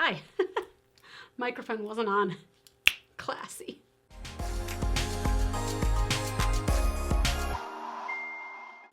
Hi. Microphone wasn't on. Classy.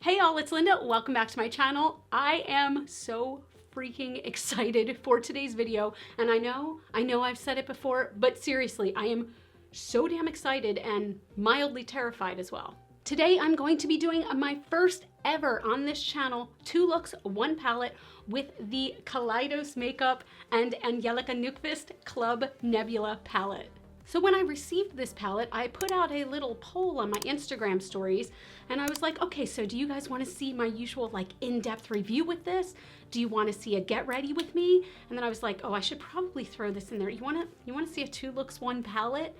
Hey y'all, it's Linda. Welcome back to my channel. I am so freaking excited for today's video. And I know I've said it before, but seriously, I am so damn excited and mildly terrified as well. Today, I'm going to be doing my first ever on this channel, 2 looks, 1 palette with the Kaleidos makeup and Angelica Nyqvist Club Nebula palette. So when I received this palette, I put out a little poll on my Instagram stories and I was like, okay, so do you guys want to see my usual like in-depth review with this? Do you want to see a get ready with me? And then I was like, oh, I should probably throw this in there. You want to see a 2 looks, 1 palette?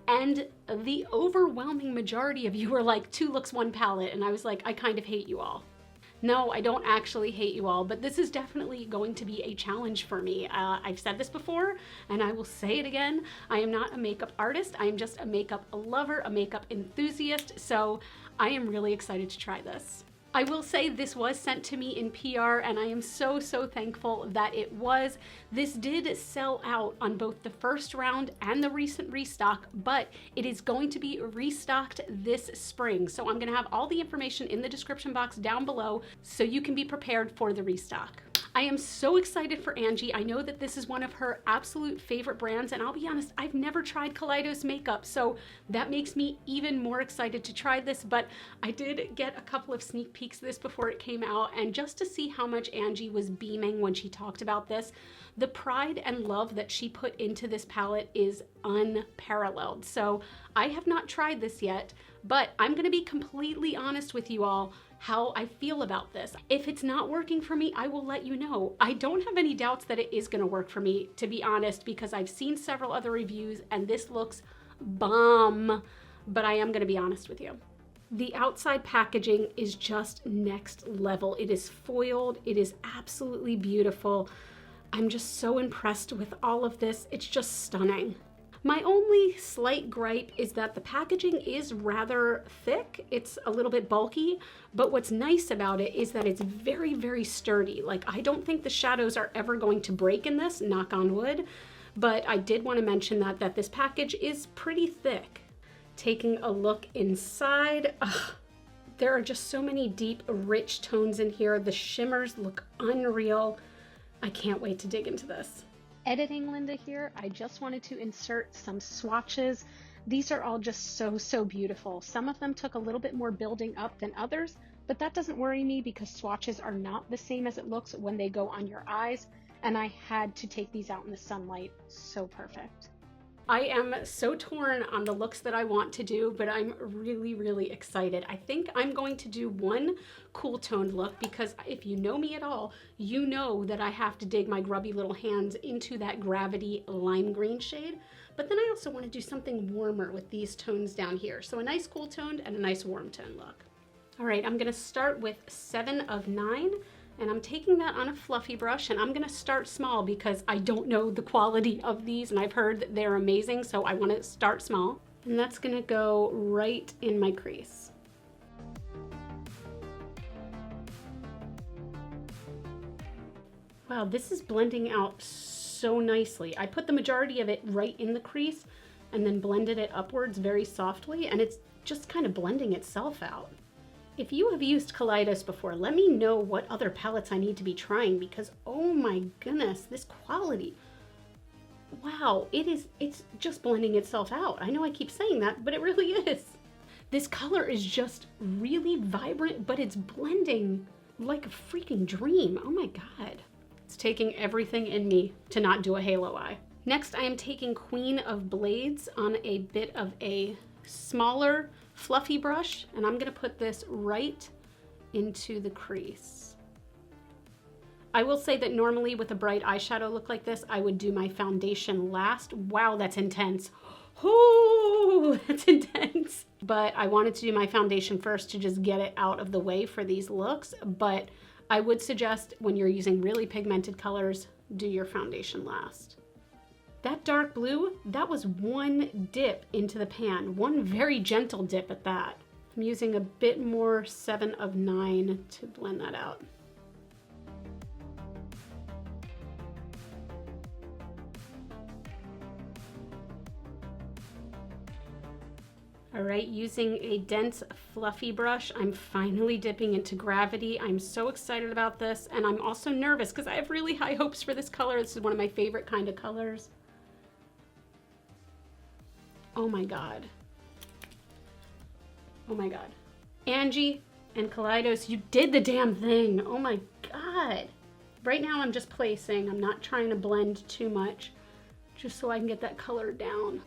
And the overwhelming majority of you were like 2 looks, 1 palette. And I was like, I kind of hate you all. No, I don't actually hate you all, but this is definitely going to be a challenge for me. I've said this before, and I will say it again. I am not a makeup artist. I am just a makeup lover, a makeup enthusiast. So I am really excited to try this. I will say this was sent to me in PR and I am so thankful that it was. This did sell out on both the first round and the recent restock, but it is going to be restocked this spring. So I'm gonna have all the information in the description box down below so you can be prepared for the restock. I am so excited for Angie. I know that this is one of her absolute favorite brands, and I'll be honest, I've never tried Kaleidos makeup, so that makes me even more excited to try this, but I did get a couple of sneak peeks of this before it came out, and just to see how much Angie was beaming when she talked about this, the pride and love that she put into this palette is unparalleled. So I have not tried this yet, but I'm gonna be completely honest with you all how I feel about this. If it's not working for me, I will let you know. I don't have any doubts that it is gonna work for me, to be honest, because I've seen several other reviews and this looks bomb, but I am gonna be honest with you. The outside packaging is just next level. It is foiled, it is absolutely beautiful. I'm just so impressed with all of this. It's just stunning. My only slight gripe is that the packaging is rather thick. It's a little bit bulky, but what's nice about it is that it's very sturdy. Like, I don't think the shadows are ever going to break in this, knock on wood, but I did want to mention that this package is pretty thick. Taking a look inside, there are just so many deep, rich tones in here. The shimmers look unreal. I can't wait to dig into this. Editing Linda here, I just wanted to insert some swatches. These are all just so beautiful. Some of them took a little bit more building up than others, but that doesn't worry me because swatches are not the same as it looks when they go on your eyes, and I had to take these out in the sunlight. So perfect. I am so torn on the looks that I want to do, but I'm really excited. I think I'm going to do one cool toned look because if you know me at all, you know that I have to dig my grubby little hands into that Gravity lime green shade. But then I also want to do something warmer with these tones down here. So a nice cool toned and a nice warm tone look. All right, I'm gonna start with 7 of 9. And I'm taking that on a fluffy brush and I'm gonna start small because I don't know the quality of these and I've heard that they're amazing, so I wanna start small. And that's gonna go right in my crease. Wow, this is blending out so nicely. I put the majority of it right in the crease and then blended it upwards very softly, and it's just kind of blending itself out. If you have used Kaleidos before, let me know what other palettes I need to be trying because, oh my goodness, this quality. Wow, it's just blending itself out. I know I keep saying that, but it really is. This color is just really vibrant, but it's blending like a freaking dream. Oh my God. It's taking everything in me to not do a halo eye. Next, I am taking Queen of Blades on a bit of a smaller fluffy brush, and I'm gonna put this right into the crease. I will say that normally with a bright eyeshadow look like this, I would do my foundation last. Wow, that's intense. Oh, that's intense. But I wanted to do my foundation first to just get it out of the way for these looks. But I would suggest when you're using really pigmented colors, do your foundation last. That dark blue, that was one dip into the pan, one very gentle dip at that. I'm using a bit more 7 of 9 to blend that out. All right, using a dense, fluffy brush, I'm finally dipping into Gravity. I'm so excited about this, and I'm also nervous because I have really high hopes for this color. This is one of my favorite kind of colors. Oh my God. Oh my God. Angie and Kaleidos, you did the damn thing. Oh my God. Right now I'm just placing. I'm not trying to blend too much, just so I can get that color down.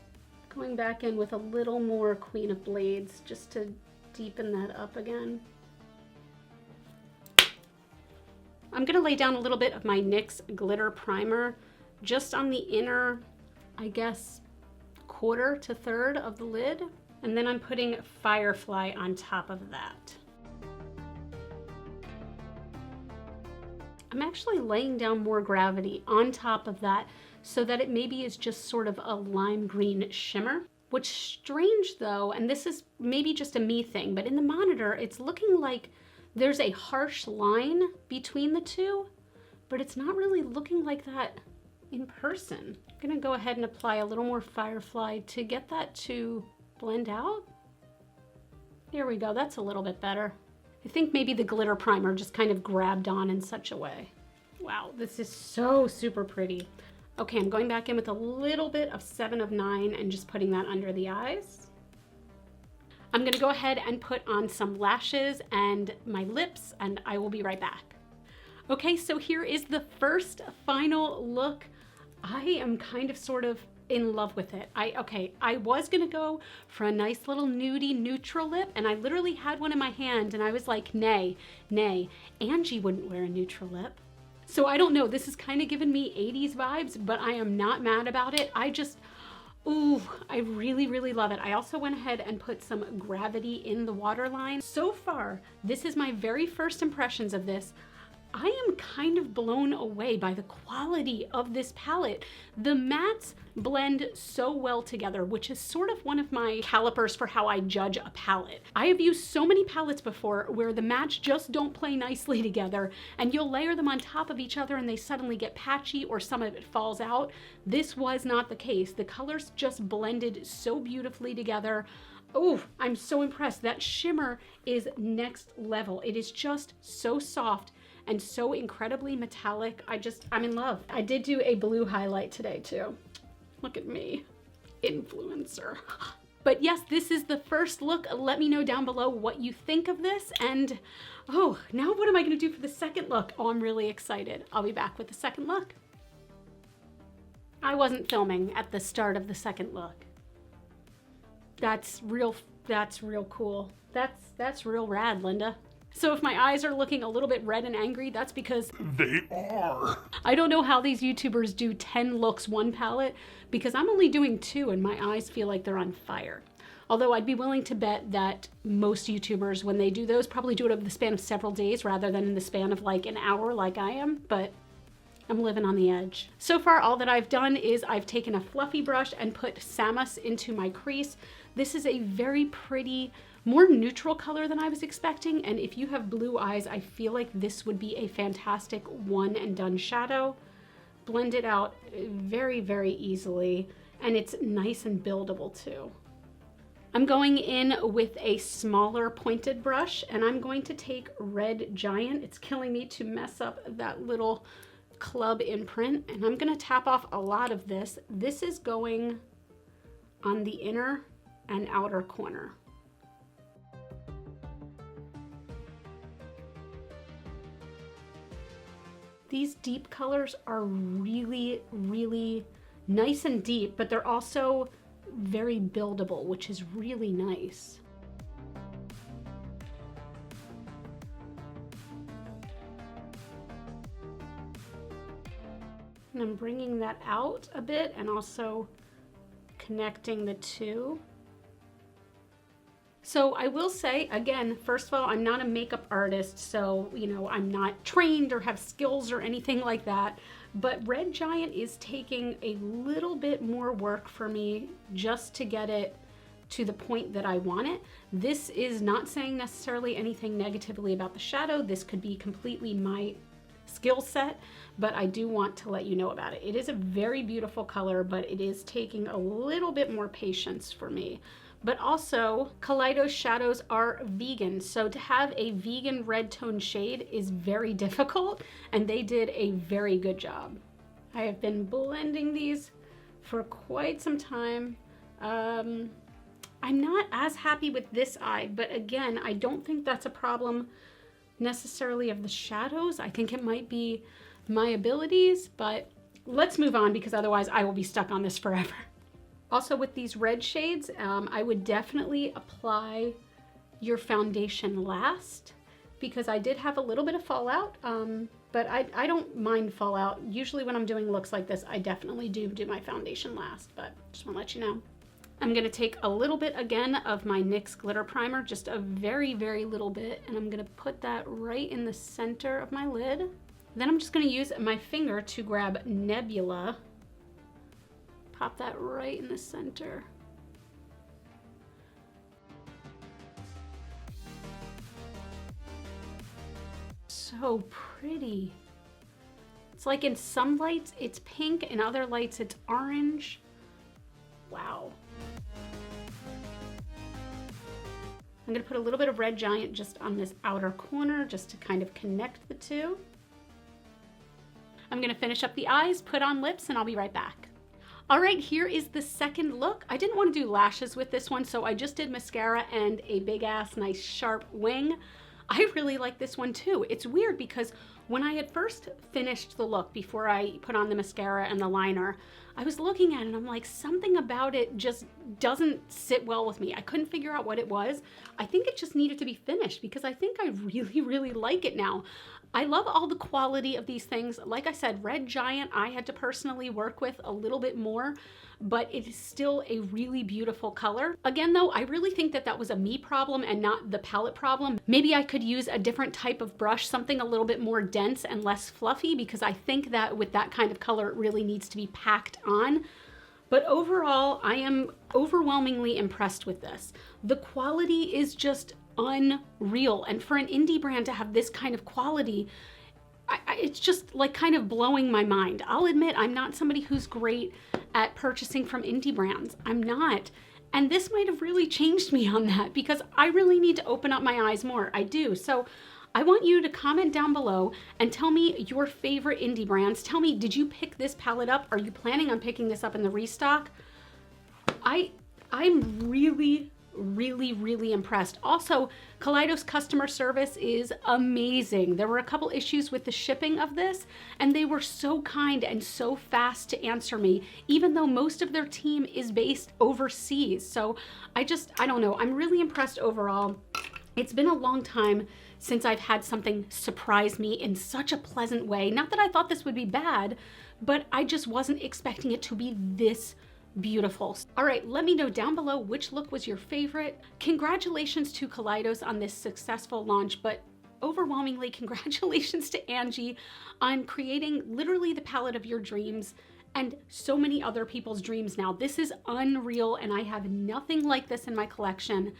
Going back in with a little more Queen of Blades just to deepen that up again. I'm gonna lay down a little bit of my NYX glitter primer just on the inner, I guess, quarter to third of the lid. And then I'm putting Firefly on top of that. I'm actually laying down more Gravity on top of that so that it maybe is just sort of a lime green shimmer. What's strange though, and this is maybe just a me thing, but in the monitor, it's looking like there's a harsh line between the two, but it's not really looking like that in person. I'm gonna go ahead and apply a little more Firefly to get that to blend out. There we go, that's a little bit better. I think maybe the glitter primer just kind of grabbed on in such a way. Wow, this is so super pretty. Okay, I'm going back in with a little bit of 7 of 9 and just putting that under the eyes. I'm gonna go ahead and put on some lashes and my lips, and I will be right back. Okay, so here is the first final look. I am kind of sort of in love with it. I was gonna go for a nice little nudie neutral lip, and I literally had one in my hand and I was like, nay, Angie wouldn't wear a neutral lip. So I don't know, this is kind of giving me 80s vibes, but I am not mad about it. Ooh, I really, really love it. I also went ahead and put some Gravity in the waterline. So far, this is my very first impressions of this. I am kind of blown away by the quality of this palette. The mattes blend so well together, which is sort of one of my calipers for how I judge a palette. I have used so many palettes before where the mattes just don't play nicely together, and you'll layer them on top of each other and they suddenly get patchy or some of it falls out. This was not the case. The colors just blended so beautifully together. Oh, I'm so impressed. That shimmer is next level. It is just so soft and so incredibly metallic. I'm in love. I did do a blue highlight today too. Look at me, influencer. But yes, this is the first look. Let me know down below what you think of this. And oh, now what am I gonna do for the second look? Oh, I'm really excited. I'll be back with the second look. I wasn't filming at the start of the second look. That's real cool. That's real rad, Linda. So if my eyes are looking a little bit red and angry, that's because they are. I don't know how these YouTubers do 10 looks one palette, because I'm only doing 2 and my eyes feel like they're on fire. Although I'd be willing to bet that most YouTubers, when they do those, probably do it over the span of several days rather than in the span of like an hour like I am, but I'm living on the edge. So far, all that I've done is I've taken a fluffy brush and put Samus into my crease. This is a very pretty, more neutral color than I was expecting, and if you have blue eyes, I feel like this would be a fantastic one and done shadow. Blend it out very, very easily, and it's nice and buildable too. I'm going in with a smaller pointed brush, and I'm going to take Red Giant. It's killing me to mess up that little club imprint, and I'm gonna tap off a lot of this. This is going on the inner and outer corner. These deep colors are really, really nice and deep, but they're also very buildable, which is really nice. And I'm bringing that out a bit and also connecting the two. So I will say, again, first of all, I'm not a makeup artist, so, you know, I'm not trained or have skills or anything like that, but Red Giant is taking a little bit more work for me just to get it to the point that I want it. This is not saying necessarily anything negatively about the shadow. This could be completely my skill set, but I do want to let you know about it. It is a very beautiful color, but it is taking a little bit more patience for me. But also, Kaleidos shadows are vegan, so to have a vegan red tone shade is very difficult, and they did a very good job. I have been blending these for quite some time. I'm not as happy with this eye, but again, I don't think that's a problem necessarily of the shadows. I think it might be my abilities, but let's move on because otherwise I will be stuck on this forever. Also with these red shades, I would definitely apply your foundation last because I did have a little bit of fallout, but I don't mind fallout. Usually when I'm doing looks like this, I definitely do my foundation last, but just want to let you know. I'm going to take a little bit again of my NYX glitter primer, just a very, very little bit, and I'm going to put that right in the center of my lid. Then I'm just going to use my finger to grab Nebula. Pop that right in the center. So pretty. It's like in some lights it's pink, in other lights it's orange. Wow. I'm gonna put a little bit of Red Giant just on this outer corner just to kind of connect the two. I'm gonna finish up the eyes, put on lips, and I'll be right back. All right, here is the second look. I didn't want to do lashes with this one, so I just did mascara and a big ass nice sharp wing. I really like this one too. It's weird because when I had first finished the look before I put on the mascara and the liner, I was looking at it and I'm like, something about it just doesn't sit well with me. I couldn't figure out what it was. I think it just needed to be finished because I think I really, really like it now. I love all the quality of these things. Like I said, Red Giant, I had to personally work with a little bit more, but it is still a really beautiful color. Again, though, I really think that that was a me problem and not the palette problem. Maybe I could use a different type of brush, something a little bit more dense and less fluffy, because I think that with that kind of color, it really needs to be packed on. But overall, I am overwhelmingly impressed with this. The quality is just unreal. And for an indie brand to have this kind of quality, it's just like kind of blowing my mind. I'll admit I'm not somebody who's great at purchasing from indie brands. I'm not. And this might have really changed me on that because I really need to open up my eyes more. I do. So I want you to comment down below and tell me your favorite indie brands. Tell me, did you pick this palette up? Are you planning on picking this up in the restock? I'm really impressed. Also, Kaleidos customer service is amazing. There were a couple issues with the shipping of this, and they were so kind and so fast to answer me, even though most of their team is based overseas. So I don't know. I'm really impressed overall. It's been a long time since I've had something surprise me in such a pleasant way. Not that I thought this would be bad, but I just wasn't expecting it to be this beautiful. All right, let me know down below which look was your favorite. Congratulations to Kaleidos on this successful launch, but overwhelmingly congratulations to Angie on creating literally the palette of your dreams and so many other people's dreams now. This is unreal, and I have nothing like this in my collection.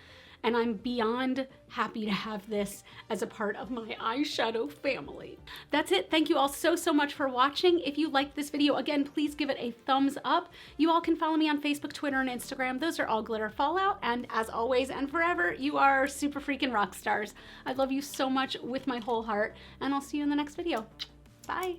And I'm beyond happy to have this as a part of my eyeshadow family. That's it. Thank you all so much for watching. If you liked this video, again, please give it a thumbs up. You all can follow me on Facebook, Twitter, and Instagram. Those are all GlitterFallout. And as always and forever, you are super freaking rock stars. I love you so much with my whole heart, and I'll see you in the next video. Bye.